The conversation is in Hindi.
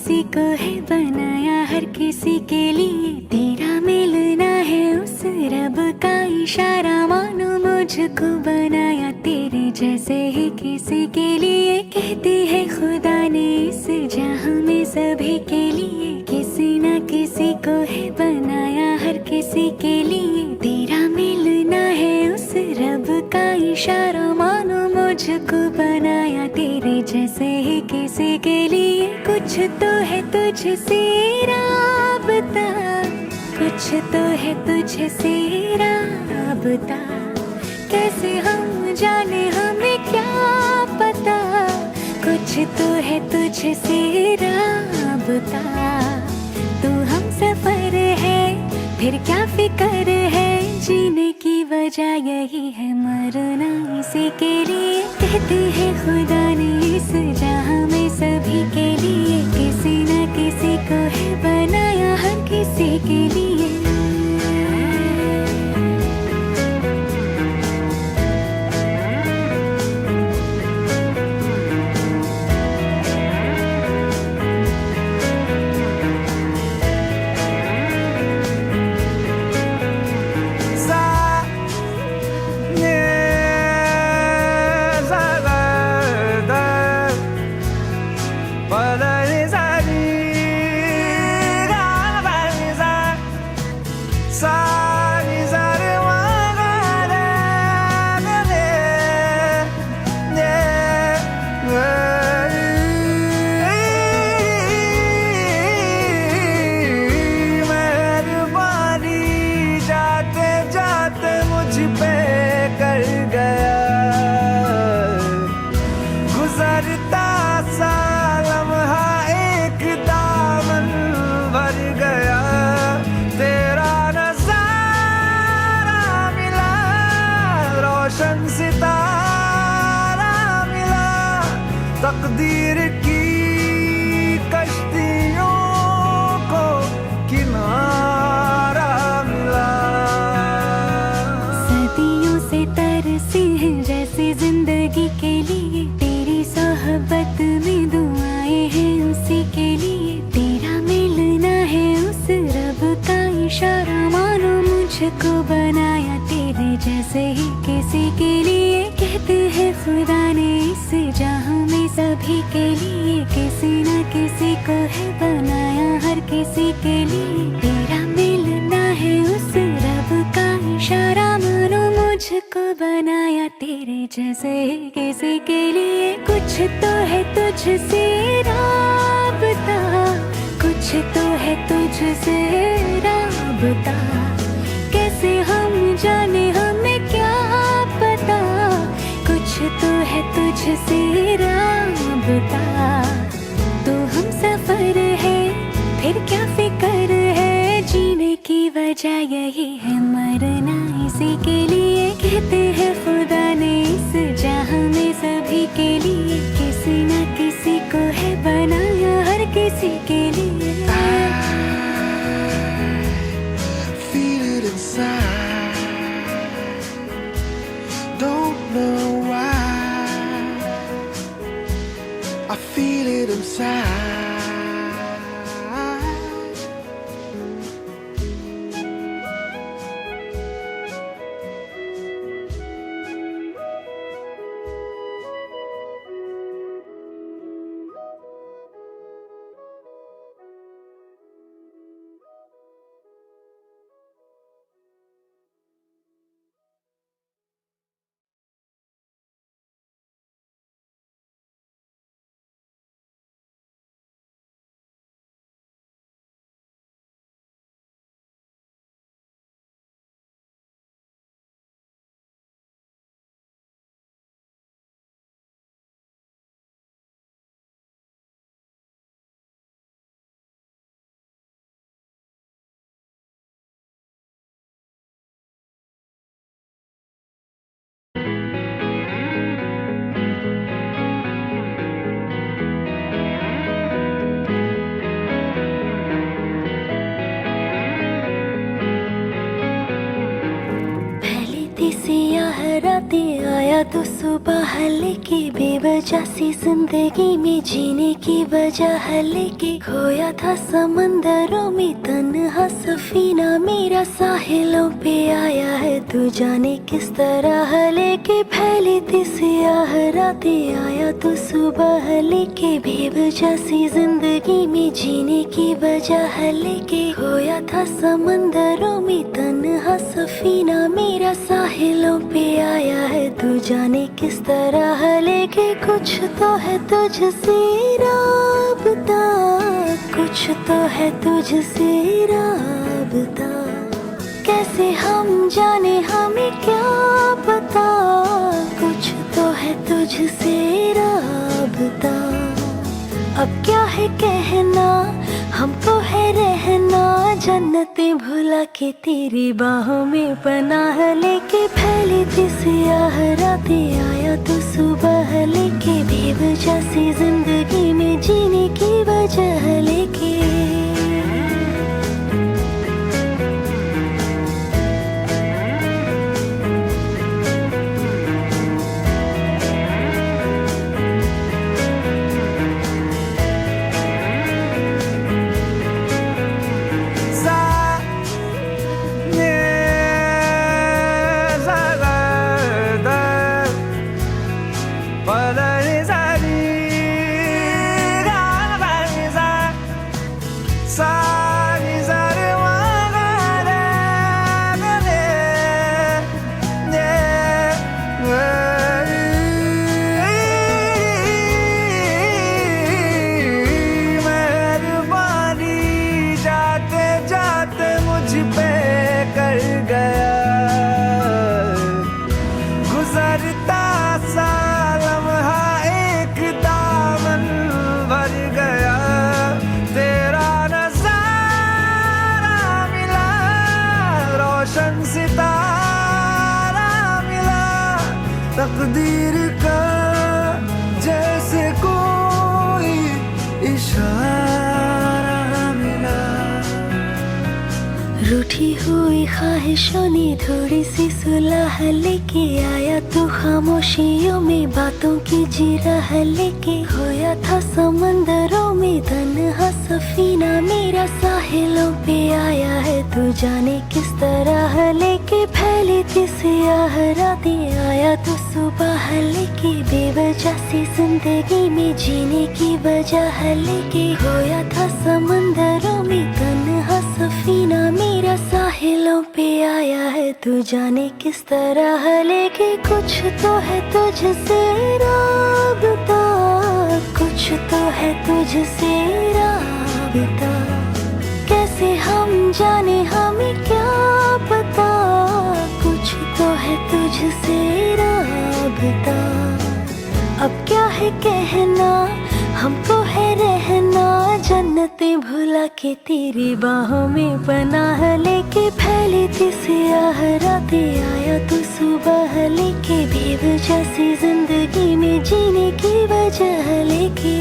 किसी को है बनाया हर किसी के लिए, तेरा मिलना है उस रब का इशारा, मानो मुझको बनाया तेरे जैसे ही किसी के लिए। कहती है खुदा ने इस जहां में सभी के लिए, किसी न किसी को है बनाया हर किसी के लिए, तेरा मिलना है उस रब का इशारा, मानो मुझको बनाया तेरे जैसे ही किसी के लिए। कुछ तो है तुझसे राबता, कुछ तो है तुझसे राबता, कैसे हम जाने हमें क्या पता। कुछ तो है तुझसे राबता, तू हम सफर है फिर क्या फिकर है, जीने की वजह यही है मरना इसी के लिए। कहते हैं खुदा ने इस जहां में सभी के लिए, किसी न किसी को है बनाया हर किसी के लिए। तकदीर की कश्तियों को किनारा मिला। सदियों से तरसी है जैसे जिंदगी के लिए, तेरी सोहबत में दुआएं हैं उसी के लिए, तेरा मिलना है उस रब का इशारा, मानो मुझको बनाया तेरे जैसे ही किसी के लिए। कहते हैं खुदा ने इस जहां में सभी के लिए, किसी न किसी को है बनाया हर किसी के लिए, तेरा मिलना है उस रब का इशारा, मानो मुझको बनाया तेरे जैसे ही किसी के लिए। कुछ तो है तुझसे राबता, कुछ तो है तुझसे राबता, कैसे हम जाने हमें क्या पता। कुछ तो है तुझसे राबता, तो हम सफर है फिर क्या फिकर है, जीने की वजह यही है मरना इसी के लिए। कहते हैं खुदा ने इस जहां में सभी के लिए, किसी न किसी को है बनाया हर किसी के लिए। Feel it inside, don't know why, I feel it inside. आया तो सुबह लेके बेवजह सी जिंदगी में जीने की वजह लेके खोया था समंदरों में तन्हा सफीना मेरा साहिलों पे आया है तू जाने किस तरह लेके फैली थी सियाह रातें आया तो सुबह लेके बेवजह सी जिंदगी में जीने की वजह लेके खोया था समंदरों में तन्हा सफीना मेरा साहिलों पे आया है तू जाने किस तरह लेके कुछ तो है तुझसे राबता कुछ तो है तुझसे राबता कैसे हम जाने हमें क्या पता कुछ तो है तुझसे राबता अब क्या है कहना हमको है रहना जन्नतें भुला के तेरी बाहों में पनाह लेके फैली थी सियाह रातें आया तो सुबह लेके बेवजह सी जिंदगी में जीने की वजह लेके तकदीर का जैसे कोई इशारा मिला रूठी हुई ख्वाहिशों ने थोड़ी सी सुलह लेके आया तो खामोशियों में बातों की जिरह लेके खोया था समंदरों में तन्हा सफीना मेरा साहिलों पे आया है तू जाने किस तरह लेके फैली थी सियाह रातें आया तो सुबह लेके बेवजह सी जिंदगी में जीने की वजह लेके खोया था समंदरों में तन्हा सफीना मेरा साहिलों पे आया है तू जाने किस तरह लेके कुछ तो है तुझसे राबता कुछ तो है तुझसे राबता कैसे हम जाने हमें क्या पता कुछ तो है तुझसे राबता अब क्या है कहना हमको है रहना जन्नतें भुला के तेरी बाहों में पनाह लेके फैली थी सियाह रातें आया तो सुबह लेके बेवजह सी जिंदगी में जीने की वजह लेके